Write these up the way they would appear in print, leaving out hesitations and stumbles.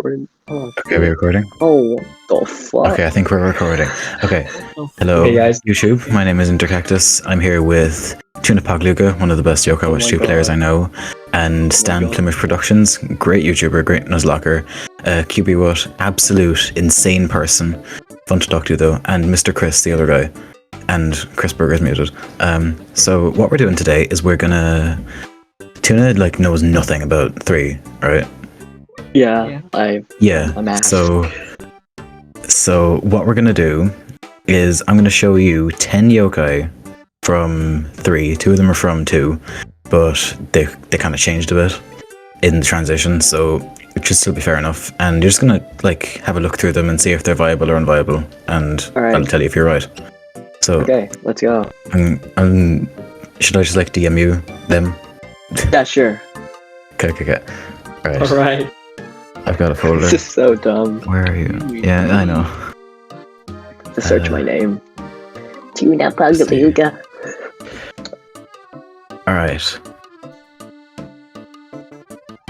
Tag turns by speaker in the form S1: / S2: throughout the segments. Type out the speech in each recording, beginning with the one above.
S1: recording? Oh,
S2: Okay, we're recording.
S1: oh, what the fuck?
S2: Okay, I think we're recording. Okay,
S1: Oh,
S2: hello,
S3: Hey guys.
S2: YouTube. My name is Intercactus. I'm here with Tuna Pogluga, one of the best Yokai Watch 2 players I know, and Stan Plumage Productions, great YouTuber, great Nuzlocker, QB What, absolute insane person, fun to talk to though, and Mr. Chris, the other guy, and Chris Burger's muted. So what we're doing today is we're gonna... Tuna knows nothing about 3, right?
S1: Yeah, I'm asked.
S2: So what we're gonna do is I'm gonna show you 10 yokai from 3. 2 of them are from 2, but they kind of changed a bit in the transition, so it should still be fair enough. And you're just gonna have a look through them and see if they're viable or unviable, and
S1: Alright.
S2: I'll tell you if you're right. So
S1: Okay, let's go.
S2: should I just DM you them?
S1: Yeah, sure.
S2: Okay. Right.
S3: Alright.
S2: I've got a folder.
S1: This is so dumb.
S2: Where are you? Yeah, I know.
S1: To search my name. Tuna Pogluga.
S2: Alright.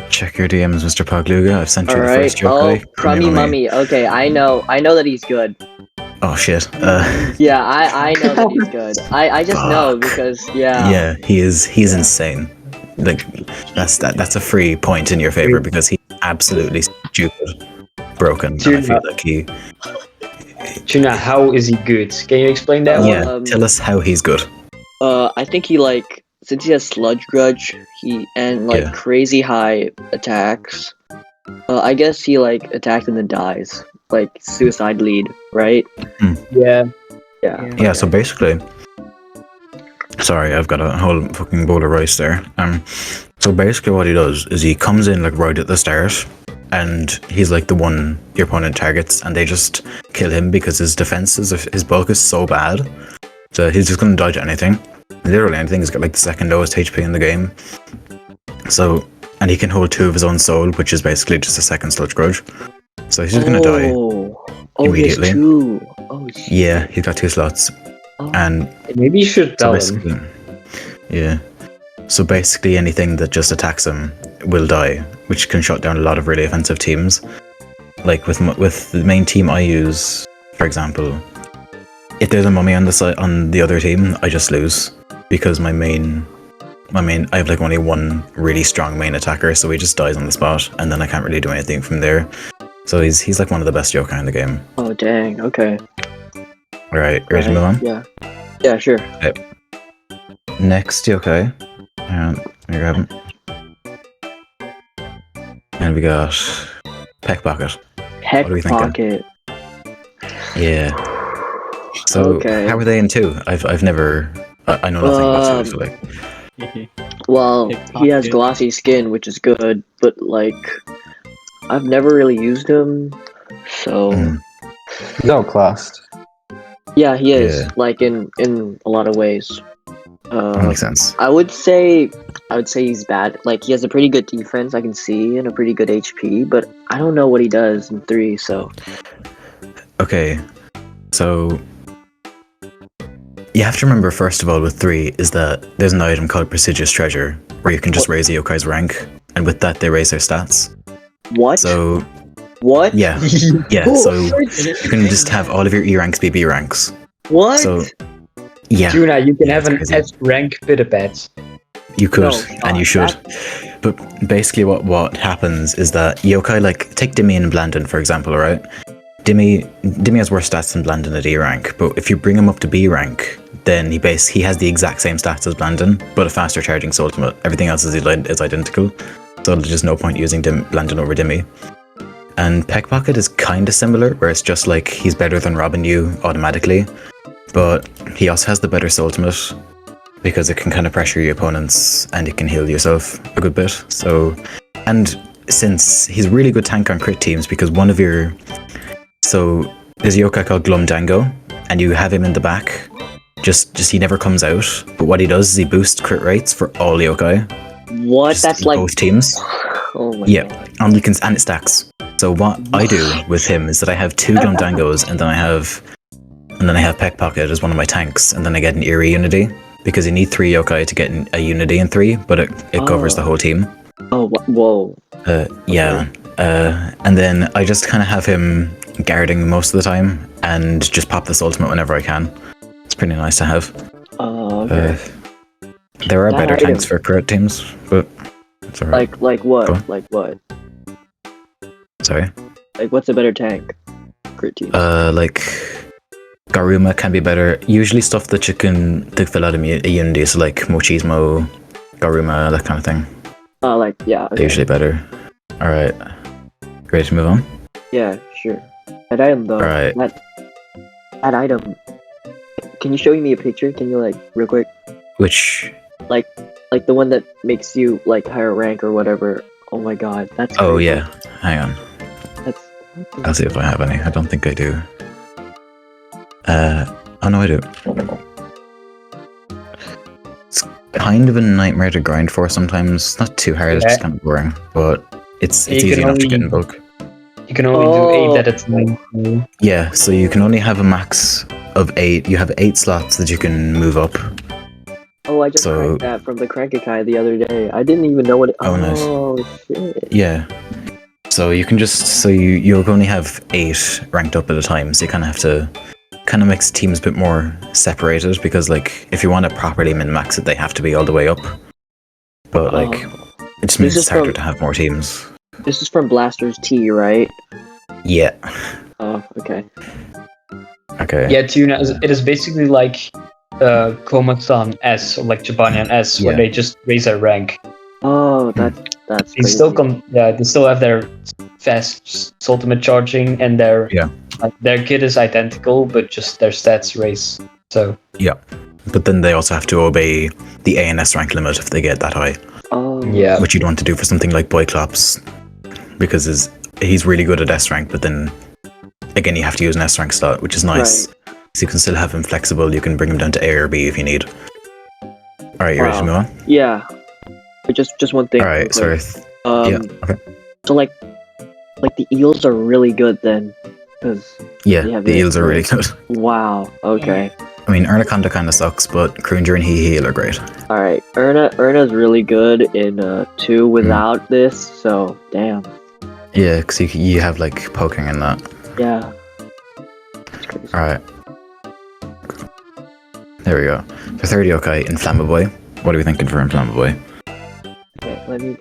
S2: Check your DMs, Mr. Pogluga. I've sent you the
S1: Alright.
S2: first
S1: Oh,
S2: yokai.
S1: Crummy Mummy. Okay, I know that he's good.
S2: Oh shit.
S1: Yeah, I know that he's good. I just know because
S2: Yeah, he's insane. That's a free point in your favor because he's absolutely stupid, broken. And I feel like he.
S3: Tuna, how is he good? Can you explain that?
S2: Yeah, tell us how he's good.
S1: I think he since he has Sludge Grudge, and crazy high attacks. I guess he attacks and then dies, suicide lead, right?
S3: Yeah.
S2: Yeah. So basically, sorry, I've got a whole fucking bowl of rice there. So basically, what he does is he comes in right at the start, and he's the one your opponent targets, and they just kill him because his defenses, his bulk is so bad. So he's just gonna dodge anything, literally anything. He's got the second lowest HP in the game. So, and he can hold 2 of his own soul, which is basically just a second Sludge Grudge. So he's just gonna die immediately.
S1: He has 2. Oh, shit.
S2: Yeah, he's got 2 slots, and
S3: Maybe you should tell him.
S2: Yeah. So basically anything that just attacks him will die, which can shut down a lot of really offensive teams. With the main team I use, for example, if there's a mummy on the other team, I just lose because my main I have only one really strong main attacker, so he just dies on the spot, and then I can't really do anything from there. So he's one of the best yokai in the game.
S1: Oh dang. Okay.
S2: All right, ready to move on?
S1: Yeah. Yeah, sure.
S2: Okay. Next yokai. Let me grab him. And we got Pickpocket.
S1: Heck
S2: What do we think?
S1: Pocket.
S2: Yeah. So
S1: Okay.
S2: how are they in 2? I've never. I know nothing about 2. So
S1: Well, he has glossy skin, which is good, but I've never really used him, so
S3: No, classed.
S1: yeah, he is
S2: Yeah.
S1: in a lot of ways.
S2: that makes sense.
S1: I would say he's bad. He has a pretty good defense, I can see, and a pretty good HP, but I don't know what he does in 3. So
S2: Okay, so you have to remember first of all with 3 is that there's an item called Prestigious Treasure where you can just raise a yokai's rank, and with that they raise their stats.
S1: what?
S2: So
S1: What?
S2: yeah, so you can just have all of your E ranks be B ranks.
S1: What?
S2: So yeah,
S3: Tuna, you can have
S2: it's
S3: an
S2: crazy.
S3: S rank pita pet.
S2: You could,
S1: No,
S2: and you should. But basically what happens is that yokai, take Dimmy and Blandon, for example, right? Dimmy has worse stats than Blandon at E rank, but if you bring him up to B rank, then he has the exact same stats as Blandon, but a faster charging soul ultimate. Everything else is identical, so there's just no point using Blandon over Dimmy. And Pickpocket is kind of similar, where it's just he's better than robbing you automatically, but he also has the better soul ultimate, because it can kind of pressure your opponents and it can heal yourself a good bit. So, and since he's a really good tank on crit teams, because there's a yokai called Glumdango, and you have him in the back. Just he never comes out, but what he does is he boosts crit rates for all yokai.
S1: What? That's
S2: both teams.
S1: Oh my
S2: Yeah,
S1: god.
S2: and it stacks. So what I do with him is that I have 2 Glumdangos, and then I have Pickpocket as one of my tanks, and then I get an Eerie Unity, because you need 3 yokai to get a Unity in 3, but it covers the whole team.
S1: Oh, whoa.
S2: Yeah. And then I just kind of have him guarding most of the time and just pop this ultimate whenever I can. It's pretty nice to have.
S1: Okay.
S2: There are
S1: That
S2: better
S1: item.
S2: tanks for crit teams, but it's alright.
S1: Like what?
S2: Go on.
S1: Like what?
S2: Sorry.
S1: Like what's a better tank? Crit team.
S2: Like Garuma can be better. Usually stuff that you can fill out immunity, so like Mochismo, Garuma, that kind of thing.
S1: Like yeah. Okay.
S2: They're usually better. Alright. Ready to move on?
S1: Yeah, sure. That item though.
S2: Alright.
S1: That item. Can you show me a picture? Can you like real quick?
S2: Which?
S1: Like the one that makes you like higher rank or whatever. Oh my god, that's.
S2: Oh
S1: crazy.
S2: yeah. Hang on.
S1: That's.
S2: I'll see if I have any. I don't think I do. Oh no, I do. It's kind of a nightmare to grind for sometimes. Not too hard, it's just kind of boring. But it's
S3: You
S2: easy
S3: can
S2: enough to get
S3: only-
S2: in bulk.
S3: You can only do 8 at a time.
S2: Yeah, so you can only have a max of 8. You have 8 slots that you can move up.
S1: Oh, I just
S2: So-
S1: cracked that from the Crankakai the other day. I didn't even know what it.
S2: Oh, nice.
S1: Oh shit.
S2: Yeah. So you can just you'll only have 8 ranked up at a time, so you kind of have to kind of makes teams a bit more separated because like if you want to properly min-max it, they have to be all the way up. But like it just makes
S1: This
S2: it
S1: is
S2: harder
S1: from-
S2: to have more teams.
S1: This is from Blaster's T, right?
S2: Yeah.
S1: Oh, okay.
S2: Okay.
S3: Yeah, Tuna, it is basically like Komatsu S, or like Jabanian S, where
S2: Yeah.
S3: they just raise their rank.
S1: Oh, that's
S3: They
S1: crazy.
S3: still they still have their fast ultimate charging, and their kit is identical, but just their stats raise. So
S2: Yeah. But then they also have to obey the ANS rank limit if they get that high,
S1: Oh,
S3: yeah,
S2: which you'd want to do for something like Boyclops, because he's really good at S rank, but then again you have to use an S rank slot, which is nice.
S1: Right.
S2: So you can still have him flexible, you can bring him down to A or B if you need. Alright, you ready to move on?
S1: Yeah. But just one thing.
S2: Alright,
S1: real
S2: sorry.
S1: quick.
S2: Yeah, okay.
S1: So like the eels are really good then, because
S2: Yeah,
S1: Yeah,
S2: the
S1: they-
S2: eels are really good.
S1: wow. Okay.
S2: I mean, Ernaconda kind of sucks, but Krunger and Heal are great.
S1: All right. Erna's really good in 2 without this. So damn.
S2: Yeah, because you have like poking in that.
S1: Yeah. That's crazy.
S2: Alright. There we go. For 30 yokai, Inflamma Boy. What are we thinking for Inflamma Boy?
S1: Okay, let me.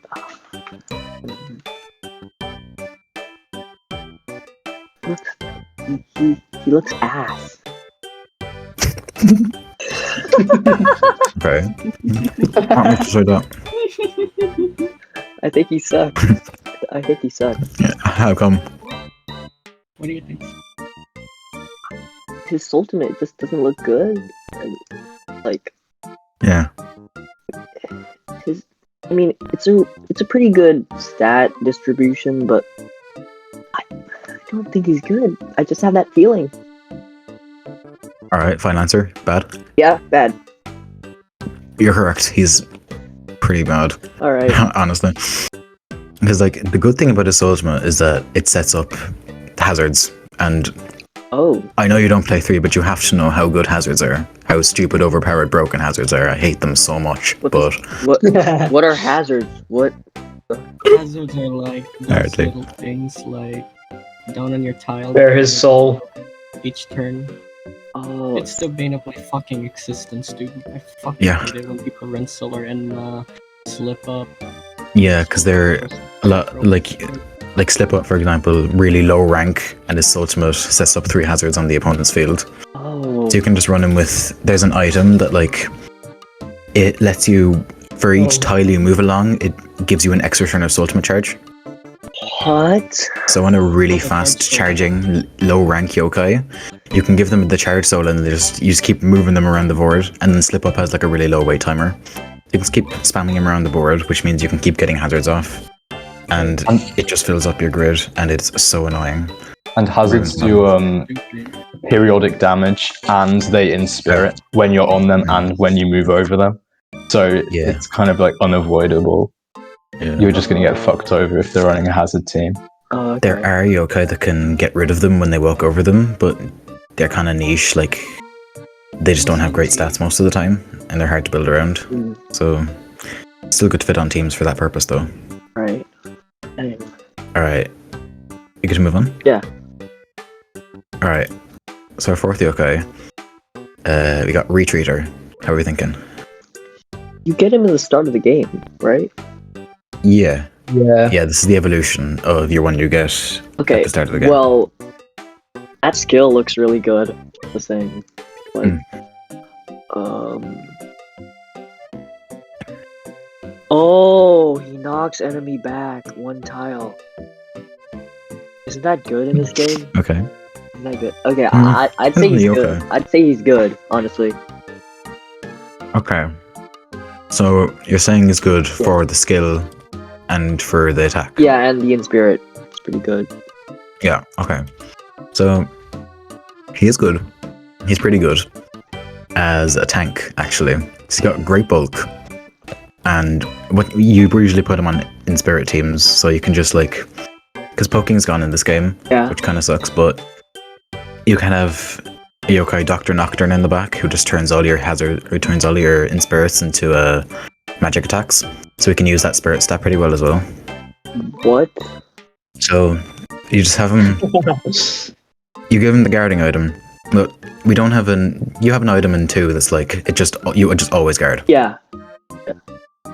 S1: He looks ass.
S2: Okay. Not much to say that.
S1: I think he sucks. I think he sucks.
S2: Yeah, how come?
S4: What do you think?
S1: His ultimate just doesn't look good. And, like
S2: Yeah.
S1: his, I mean, it's a pretty good stat distribution, but I don't think he's good. I just have that feeling.
S2: Alright, fine answer. Bad.
S1: Yeah, bad.
S2: You're correct. He's pretty bad.
S1: All right.
S2: Honestly. Because like the good thing about his ultimate is that it sets up hazards, and
S1: Oh,
S2: I know you don't play 3, but you have to know how good hazards are, how stupid, overpowered, broken hazards are. I hate them so much.
S1: What
S2: But
S1: what are hazards? What?
S4: Hazards are like those
S2: Alright, dude.
S4: little things like down on your tile.
S3: Bear his soul.
S4: Each turn.
S1: Oh,
S4: It's the bane of my fucking existence, dude. I fucking
S2: Yeah.
S4: hate it when people run solar and slip up.
S2: yeah, because they're a lot like Slip Up, for example, really low rank, and his ultimate sets up 3 hazards on the opponent's field.
S1: oh.
S2: So you can just run him with. There's an item that like it lets you, for each tile you move along, it gives you an extra turn of ultimate charge.
S1: What?
S2: So on a really
S4: The
S2: fast
S4: charge soul.
S2: charging low rank yokai, you can give them the charge soul and you just keep moving them around the board, and then Slip Up has like a really low wait timer. You can keep spamming him around the board, which means you can keep getting hazards off, and it just fills up your grid, and it's so annoying.
S5: And hazards do periodic damage, and they inspirit when you're on them and when you move over them. So
S2: Yeah.
S5: it's kind of like unavoidable.
S2: Yeah.
S5: You're just going to get fucked over if they're running a hazard team.
S1: Oh, okay.
S2: There are yokai that can get rid of them when they walk over them, but they're kind of niche. Like they just don't have great stats most of the time, and they're hard to build around. So still good to fit on teams for that purpose, though.
S1: Right. Anyway.
S2: Alright. You get to move on?
S1: Yeah.
S2: Alright. So our fourth yokai. We got Retreater. How are we thinking?
S1: You get him at the start of the game, right?
S2: Yeah.
S3: Yeah.
S2: Yeah, this is the evolution of your one you get
S1: Okay.
S2: at the start of the game.
S1: Well, that skill looks really good. The thing, like, Oh, he knocks enemy back one tile. Isn't that good in this game?
S2: Okay.
S1: Isn't that good? Okay,
S2: Mm,
S1: I'd say he's
S2: definitely
S1: good.
S2: okay.
S1: I'd say he's good, honestly.
S2: Okay. So you're saying it's good for the skill and for the attack?
S1: Yeah, and the in spirit. It's pretty good.
S2: Yeah, okay. So he is good. He's pretty good as a tank, actually. He's got great bulk. And what you usually put him on in spirit teams, so you can just like, because poking's gone in this game,
S1: Yeah.
S2: which kind of sucks, but you can have a yokai Dr. Nocturne in the back who just turns all your turns all your inspirits into magic attacks. So we can use that spirit stat pretty well as well.
S1: What?
S2: So you just have him, you give him the guarding item, but we don't have you have an item in 2 that's like, you would just always guard.
S1: Yeah.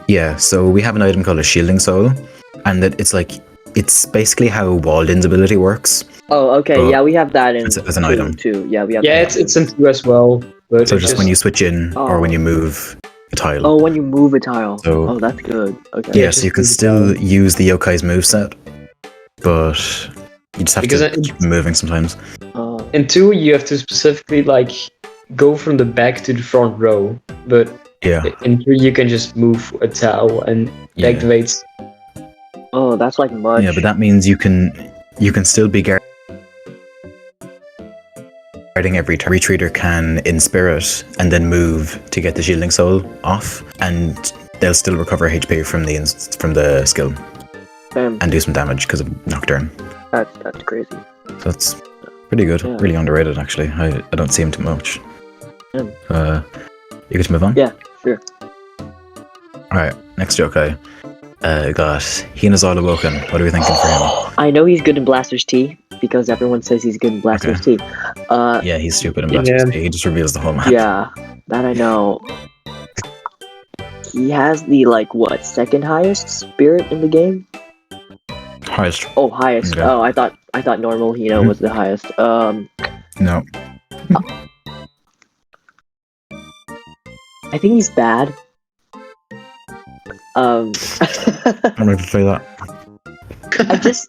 S2: Yeah, so we have an item called a Shielding Soul, and it's basically how Walden's ability works.
S1: Oh, okay.
S2: But
S1: yeah, we have that in
S2: it's an
S1: 2,
S2: item.
S1: too. Yeah, we have.
S3: Yeah,
S1: that.
S3: it's in 2 as well. But
S2: So just when you switch in or when you move a tile.
S1: Oh, when you move a tile.
S2: So-
S1: Oh, that's good. Okay.
S2: Yeah, so you can still use the yokai's moveset, but you just have
S3: Because
S2: to keep moving sometimes.
S3: in 2 you have to specifically like go from the back to the front row, but
S2: Yeah.
S3: in 3 you can just move a tile and it
S2: Yeah.
S3: activates.
S1: Oh, that's like much.
S2: Yeah, but that means you can still be guarding every turn. Retreater can inspirit and then move to get the Shielding Soul off, and they'll still recover HP from the skill
S1: Damn,
S2: and do some damage because of Nocturne.
S1: that's crazy.
S2: So that's pretty good.
S1: Yeah.
S2: Really underrated, actually. I don't see him too much.
S1: Yeah.
S2: You get to move on?
S1: Yeah, sure.
S2: Alright, next yokai. Got Hina's All Awoken. What are we thinking for him?
S1: I know he's good in Blaster's T because everyone says he's good in Blaster's T.
S2: Yeah, he's stupid in Blaster's T. He just reveals the whole map.
S1: Yeah, that I know. He has the second highest spirit in the game.
S2: Highest.
S1: Oh, highest.
S2: Okay.
S1: Oh, I thought normal Hino was the highest.
S2: No.
S1: I think he's bad.
S2: I'm ready to say that.
S1: I just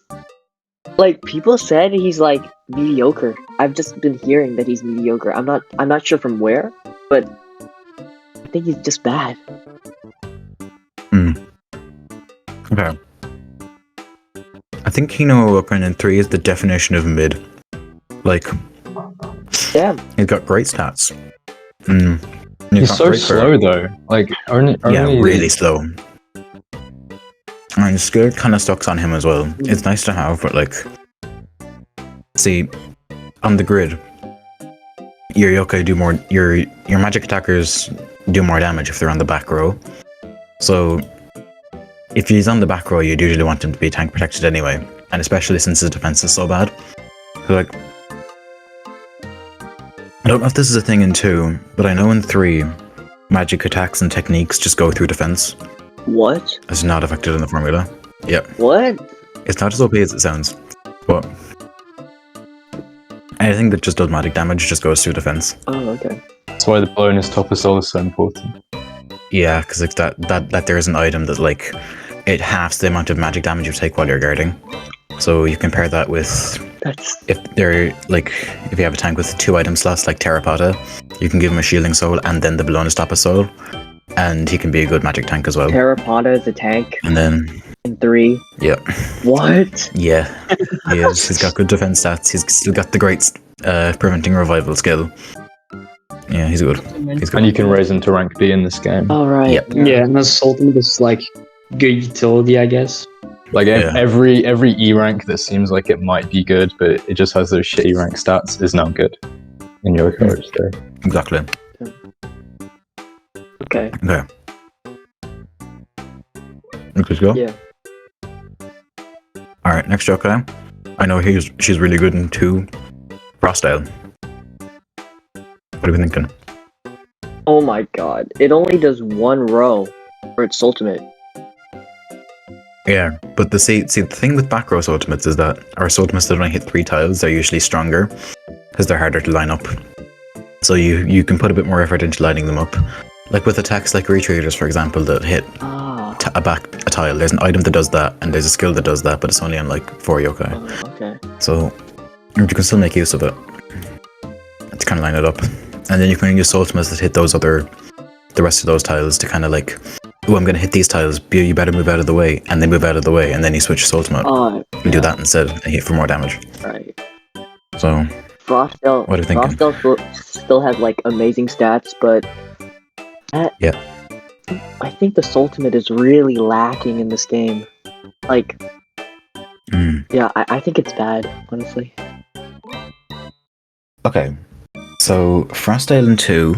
S1: people said he's mediocre. I've just been hearing that he's mediocre. I'm not sure from where, but I think he's just bad.
S2: Okay. I think Hino Awoken in 3 is the definition of mid.
S1: Damn.
S2: He's got great stats.
S5: He's so slow though. Only
S2: really slow. And skill kind of sucks on him as well. It's nice to have, but see, on the grid, your yokai do more. Your magic attackers do more damage if they're on the back row. So if he's on the back row, you'd usually want him to be tank protected anyway, and especially since his defense is so bad. So I don't know if this is a thing in 2, but I know in 3, magic attacks and techniques just go through defense.
S1: What?
S2: It's not affected in the formula. Yep.
S1: What?
S2: It's not as OP as it sounds, but anything that just does magic damage just goes through defense.
S1: Oh, okay.
S5: That's why the bonus topper soul is so important.
S2: Yeah, because that there is an item that it halves the amount of magic damage you take while you're guarding. So you compare that with if you have a tank with 2 item slots like Terrapotta, you can give him a Shielding Soul and then the bonus topper soul, and he can be a good magic tank as well.
S1: Terrapotta is a tank
S2: And then
S1: in 3.
S2: yeah.
S1: What?
S2: Yeah, he is. He's got good defense stats. He's still got the great preventing revival skill. Yeah, he's good. He's good.
S5: And you can raise him to rank B in this game.
S1: All right.
S2: Yep.
S3: Yeah, and Assault is good utility, I guess.
S5: Every E rank that seems like it might be good, but it just has those shitty rank stats is not good in your coach.
S2: Exactly.
S1: Okay.
S2: Okay. Let's go.
S1: Yeah.
S2: Alright, next yokai. I know she's really good in 2. Frostdale. What are we thinking?
S1: Oh my god. It only does 1 row for its ultimate.
S2: Yeah, but the thing with back row's ultimates is that our ultimates that only hit 3 tiles are usually stronger because they're harder to line up. So you can put a bit more effort into lining them up. Like with attacks like retreaters, for example, that hit a tile. There's an item that does that, and there's a skill that does that, but it's only on like 4 yokai.
S1: Okay.
S2: So you can still make use of it to kind of line it up, and then you can use ultimates that hit the rest of those tiles to kind of like, oh, I'm going to hit these tiles, you better move out of the way, and they move out of the way, and then you switch your ultimate and do that instead and hit for more damage.
S1: Right.
S2: So
S1: Frostdale,
S2: what are you thinking?
S1: Frostdale still has like amazing stats, but
S2: yeah,
S1: I think the ultimate is really lacking in this game. Like, yeah, I think it's bad, honestly.
S2: Okay, so Frostdale in 2,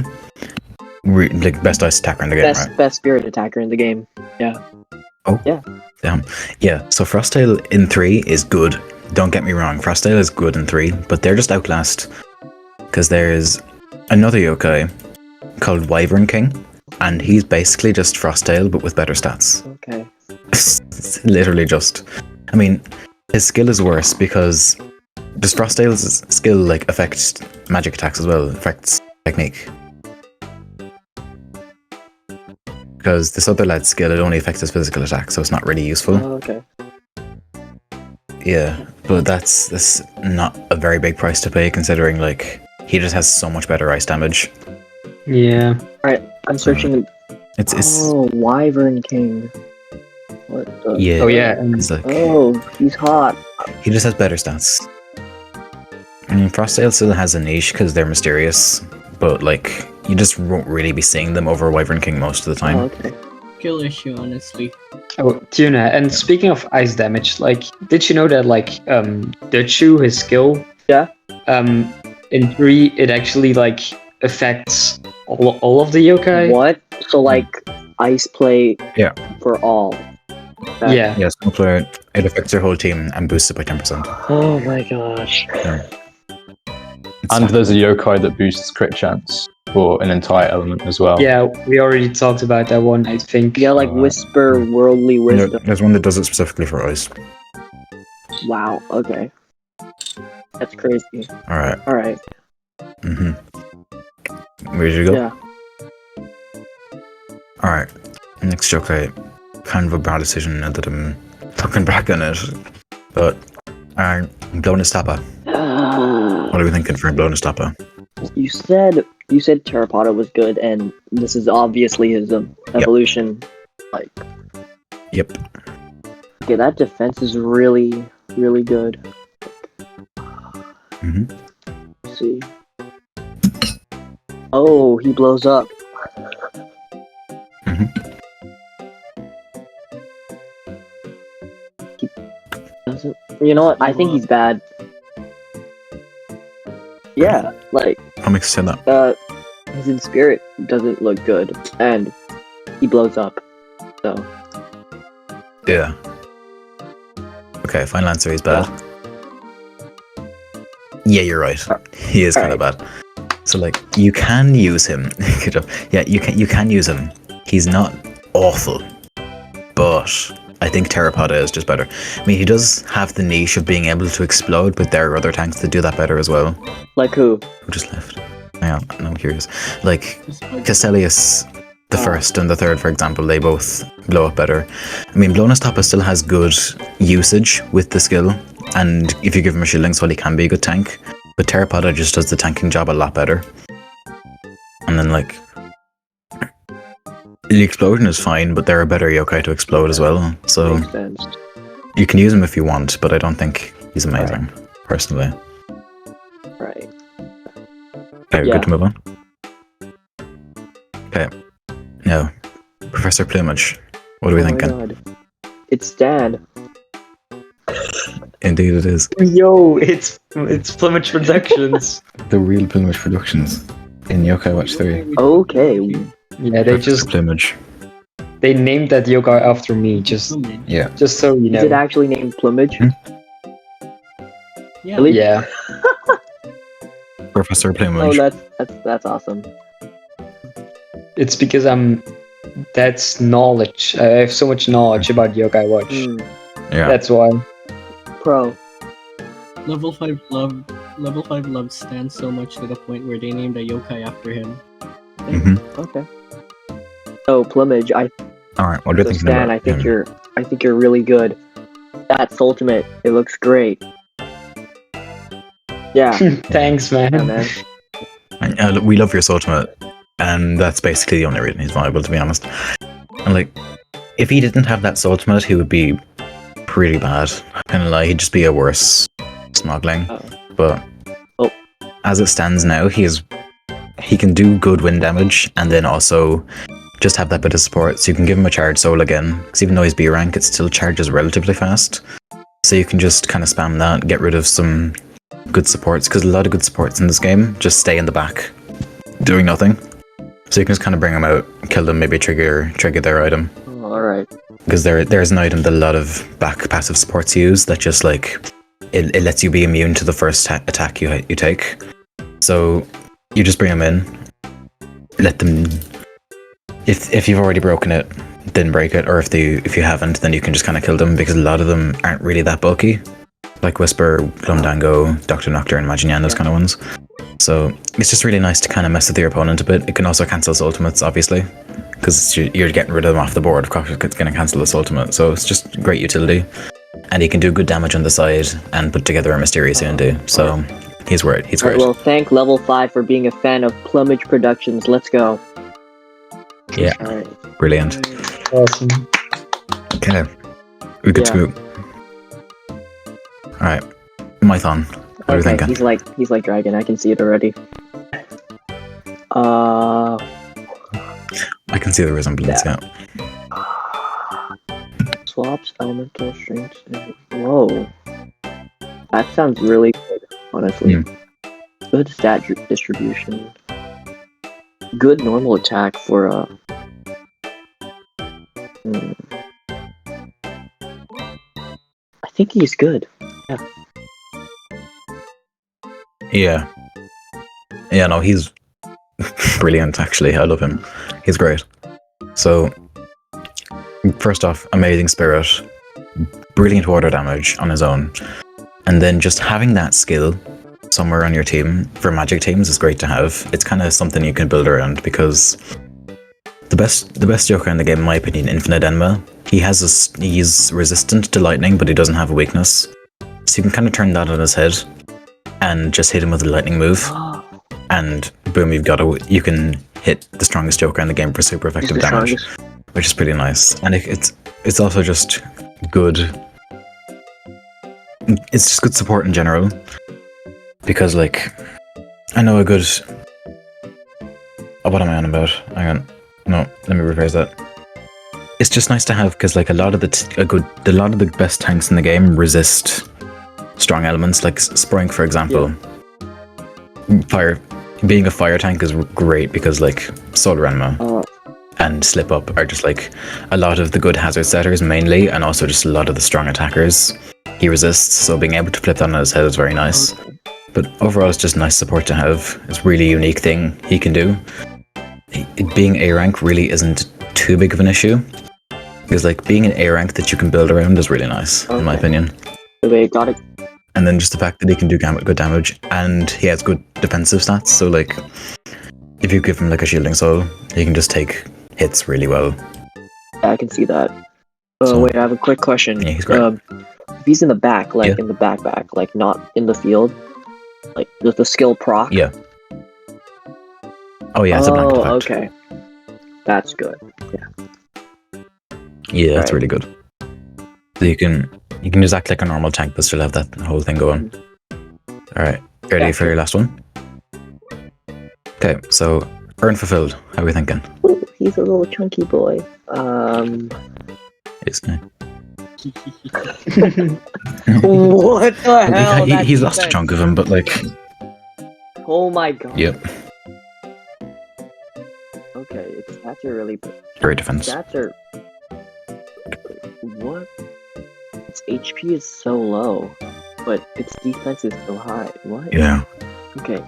S2: like best ice attacker in the game, right?
S1: Best spirit attacker in the game. Yeah.
S2: Oh.
S1: Yeah.
S2: Damn. Yeah. So Frostdale in 3 is good. Don't get me wrong. Frostdale is good in 3, but they're just outclassed because there's another yokai called Wyvern King, and he's basically just Frostdale but with better stats.
S1: Okay.
S2: It's literally just. I mean, his skill is worse because does Frostdale's skill like affect magic attacks as well? Affects technique. Because this other lad's skill, it only affects his physical attack, so it's not really useful.
S1: Oh, okay.
S2: Yeah, but that's not a very big price to pay, considering like he just has so much better ice damage.
S3: Yeah.
S1: Alright, I'm searching.
S2: It's
S1: Oh, Wyvern King. What the?
S2: yeah.
S3: Oh yeah.
S2: It's like
S1: Oh, he's hot.
S2: he just has better stats. I mean, Frostdale still has a niche because they're mysterious, but like you just won't really be seeing them over Wyvern King most of the time.
S1: Oh, okay.
S4: Skill issue, honestly.
S3: Oh, Tuna. And speaking of ice damage, like, did you know that like Dutchu, his skill?
S1: Yeah.
S3: In 3, it actually like affects all of the yokai.
S1: What? So like ice play
S2: Yeah.
S1: for all.
S3: Yeah.
S2: Yeah, single player, it affects your whole team and boosts it by 10%.
S1: Oh my gosh.
S5: And there's a yokai that boosts crit chance for an entire element as well.
S3: Yeah, we already talked about that one, I think.
S1: Yeah, like Whisper, Worldly Wisdom.
S2: There's one that does it specifically for ice.
S1: Wow, okay. That's crazy.
S2: Alright.
S1: Alright.
S2: Where did you go?
S1: Yeah.
S2: Alright. Next yokai. Kind of a bad decision now that I'm looking back on it. But Blonus Tappa. What are we thinking for Blonus Tappa?
S1: You said Terrapotta was good, and this is obviously his evolution. Like,
S2: Yep.
S1: okay, that defense is really, really good. Let's see. Oh, he blows up. He doesn't. You know what? I think he's bad. Yeah, like.
S2: What makes you say that?
S1: His in spirit doesn't look good, and he blows up. So.
S2: Yeah. Okay, final answer, he's bad. Yeah, you're right. He is kind of bad. So like, you can use him. Yeah, you can use him. He's not awful, but I think Terrapotta is just better. I mean, he does have the niche of being able to explode, but there are other tanks that do that better as well.
S1: Like who?
S2: Who just left? Hang on, no, I'm curious. Like Casselius, the first and the third, for example, they both blow up better. I mean, Blonus Tappa still has good usage with the skill, and if you give him a shielding spell, he can be a good tank. But Terrapotta just does the tanking job a lot better. And then, like, the explosion is fine, but there are better yokai to explode as well. So
S1: Makes sense.
S2: you can use him if you want, but I don't think he's amazing, personally.
S1: Right.
S2: Okay,
S1: Yeah.
S2: good to move on. Okay. Now, Professor Plumage. What are we
S1: Oh my
S2: thinking?
S1: God. It's Stan.
S2: Indeed it is.
S3: Yo, it's Plumage Productions.
S2: The real Plumage Productions in Yokai Watch 3.
S1: Okay.
S3: Yeah, they
S2: Professor
S3: just
S2: Plumage.
S3: They named that yokai after me, just so you know.
S1: Is it actually named Plumage?
S4: Yeah.
S1: Really?
S3: Yeah.
S2: Professor
S1: Oh,
S2: Plumage.
S1: that's awesome.
S3: It's because that's knowledge. I have so much knowledge about Yokai Watch.
S2: Yeah.
S3: That's why.
S1: Pro.
S4: Level 5 love stands so much to the point where they named a yokai after him.
S1: Okay. So Plumage,
S2: Alright, what do you think
S1: Stan,
S2: about
S1: I think
S2: him?
S1: you're really good. That's ultimate. It looks great. Yeah.
S3: Thanks, man.
S1: Yeah, man.
S2: And, we love your ultimate, and that's basically the only reason he's viable, to be honest. And like, if he didn't have that ultimate, he would be pretty bad. Kind of like he'd just be a worse Smogling. But as it stands now, he can do good wind damage, and then also just have that bit of support. So you can give him a charge soul again, because even though he's B rank, it still charges relatively fast. So you can just kind of spam that, get rid of some good supports, because a lot of good supports in this game just stay in the back, doing nothing. So you can just kind of bring them out, kill them, maybe trigger their item.
S1: Alright.
S2: Because there's an item that a lot of back passive supports use that just like it lets you be immune to the first attack you take. So you just bring them in, let them. If you've already broken it, then break it, or if you haven't, then you can just kind of kill them, because a lot of them aren't really that bulky, like Whisper, Glumdango, Dr. Nocturne, and Maginian, those kind of ones. So it's just really nice to kind of mess with your opponent a bit. It can also cancel its ultimates, obviously, because you're getting rid of them off the board. Of course, it's going to cancel its ultimate, so it's just great utility. And he can do good damage on the side and put together a mysterious undo. So he's great. He's great.
S1: Well, thank Level 5 for being a fan of Plumage Productions. Let's go.
S2: Yeah.
S1: Alright.
S2: Brilliant.
S3: Awesome.
S2: Okay. We're good to go. Alright. Mython. What are you thinking?
S1: He's like Dragon. I can see it already.
S2: I can see the resemblance, yeah.
S1: Swaps, elemental strengths. Whoa. That sounds really good, honestly. Good stat distribution. Good normal attack for I think he's good.
S2: Yeah. Yeah, no, he's brilliant, actually. I love him. He's great. So, first off, amazing spirit. Brilliant water damage on his own. And then just having that skill somewhere on your team for magic teams is great to have. It's kind of something you can build around, because the best Joker in the game, in my opinion, Infinite Enma, he's resistant to lightning, but he doesn't have a weakness. So you can kind of turn that on his head and just hit him with a lightning move, and boom, you can hit the strongest Joker in the game for super effective damage, which is pretty nice. And it's also just good. It's just good support in general, because like I know a good. Oh, what am I on about? Hang on. No, let me rephrase that. It's just nice to have, because like a lot of the best tanks in the game resist strong elements, like Sprink, for example. Yeah. Being a fire tank is great, because like Solar Enma and Slip Up are just like a lot of the good hazard setters mainly, and also just a lot of the strong attackers he resists, so being able to flip that on his head is very nice. But overall, it's just nice support to have. It's a really unique thing he can do. Being A rank really isn't too big of an issue, because like being an A rank that you can build around is really nice, in my opinion.
S1: Okay, got it.
S2: And then just the fact that he can do good damage, and he has good defensive stats, so like if you give him like a shielding soul, he can just take hits really well.
S1: Yeah, I can see that. Wait, I have a quick question.
S2: Yeah, he's great.
S1: If he's in the back, like in the back, like not in the field, like with the skill proc.
S2: Yeah. Oh yeah, it's a blank effect.
S1: Okay. That's good.
S2: Yeah, that's really good. So you can just act like a normal tank but still have that whole thing going. Alright, ready for your last one? Okay, so Earn Fulfilled, how are we thinking?
S1: Ooh, he's a little chunky boy. What the hell?
S2: He's lost a chunk of him, but like...
S1: Oh my god.
S2: Yep.
S1: Okay, its stats are really big.
S2: Great defense.
S1: Stats are What? Its HP is so low, but its defense is so high. What?
S2: Yeah.
S1: Okay.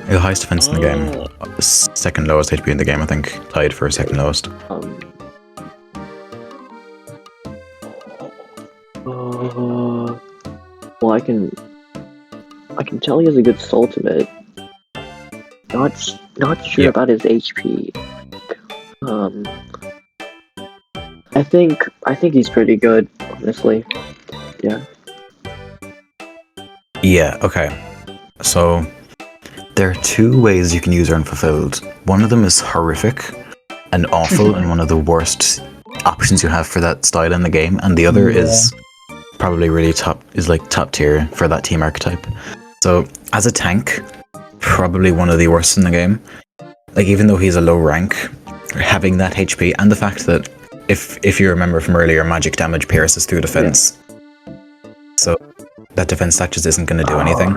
S2: The highest defense in the game. Second lowest HP in the game, I think. Tied for second lowest.
S1: Well, I can tell he has a good ultimate. Not sure about his HP. I think he's pretty good, honestly. Yeah.
S2: Yeah, okay. So there are two ways you can use Unfulfilled. One of them is horrific and awful and one of the worst options you have for that style in the game, and the other is probably really top tier for that team archetype. So as a tank, probably one of the worst in the game. Like, even though he's a low rank, having that HP and the fact that if you remember from earlier, magic damage pierces through defense. So that defense stack just isn't going to do anything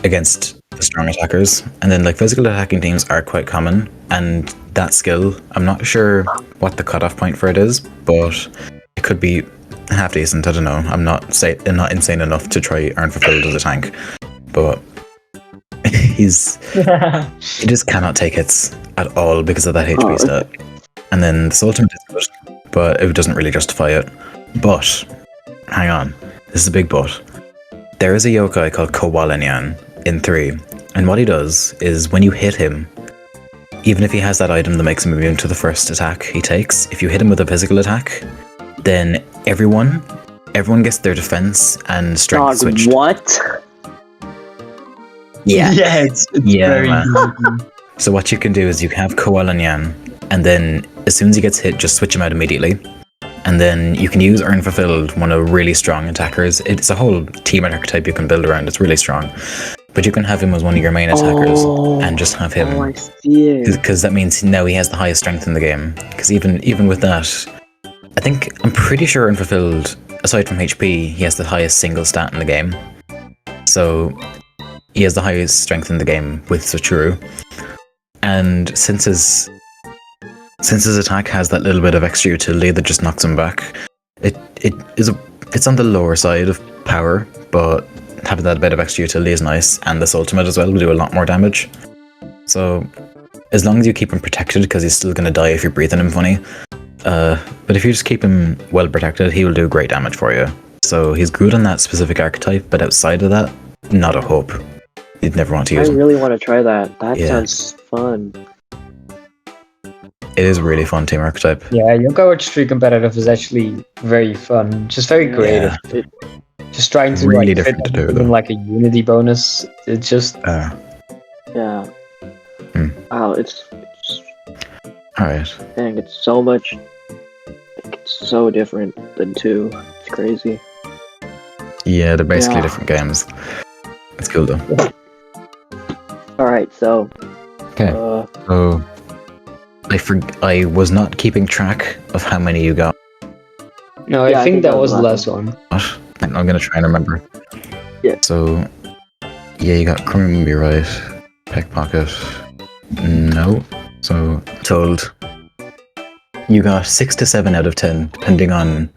S2: against the strong attackers. And then like physical attacking teams are quite common, and that skill, I'm not sure what the cutoff point for it is, but it could be half decent. I don't know. I'm not insane enough to try Unfulfilled as a tank, but he just cannot take hits at all because of that HP stat. And then the ultimate is good, but it doesn't really justify it. But hang on, this is a big but. There is a yokai called Kowalanyan in 3, and what he does is when you hit him, even if he has that item that makes him immune to the first attack he takes, if you hit him with a physical attack, then everyone gets their defense and strength switched.
S1: What?
S2: Yeah.
S3: Yeah, it's very easy.
S2: So what you can do is you have Kowalanyan, and then as soon as he gets hit, just switch him out immediately. And then you can use Unfulfilled, one of really strong attackers. It's a whole team archetype you can build around. It's really strong. But you can have him as one of your main attackers and just have him.
S1: Oh, I see it.
S2: Because that means now he has the highest strength in the game. Because even with that, I'm pretty sure Unfulfilled, aside from HP, he has the highest single stat in the game. So he has the highest strength in the game with Sachuru. And since his attack has that little bit of extra utility that just knocks him back, it's on the lower side of power, but having that bit of extra utility is nice, and this ultimate as well will do a lot more damage. So as long as you keep him protected, because he's still going to die if you're breathing him funny, but if you just keep him well protected, he will do great damage for you. So he's good on that specific archetype, but outside of that, not a hope. You'd never want to use him.
S1: I really want to try that. That sounds fun.
S2: It is a really fun team archetype.
S3: Yeah, Yokai Watch 3 competitive is actually very fun. Just very creative.
S2: Yeah.
S3: Just trying to
S2: really
S3: like,
S2: different
S3: fit
S2: to do,
S3: in
S2: though.
S3: like a unity bonus. It's just
S1: Yeah. Wow, it's
S2: Alright.
S1: dang, it's so much. It's so different than 2. It's crazy.
S2: Yeah, they're basically
S1: Yeah.
S2: different games. It's cool though.
S1: Alright, so
S2: Okay. So I was not keeping track of how many you got.
S3: no.
S1: Yeah,
S3: I think that was the
S1: last
S3: last one.
S2: What? I'm gonna try and remember.
S1: Yeah.
S2: So yeah, you got Crumby right. Pickpocket. No. So told. You got 6 to 7 out of 10, depending on.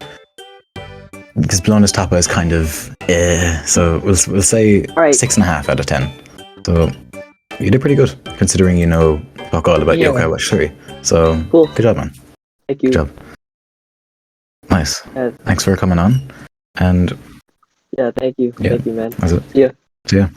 S2: Because Blonus Tapa is kind of so we'll say 6.5 out of 10. So you did pretty good, considering you know fuck all about Yokai Watch 3. So
S1: cool.
S2: Good job, man.
S1: Thank you.
S2: Good job. Nice.
S1: Yeah.
S2: Thanks for coming on. And
S1: Yeah, thank you.
S2: Yeah.
S1: Thank you, man.
S2: that's it.
S1: See ya.
S2: See ya.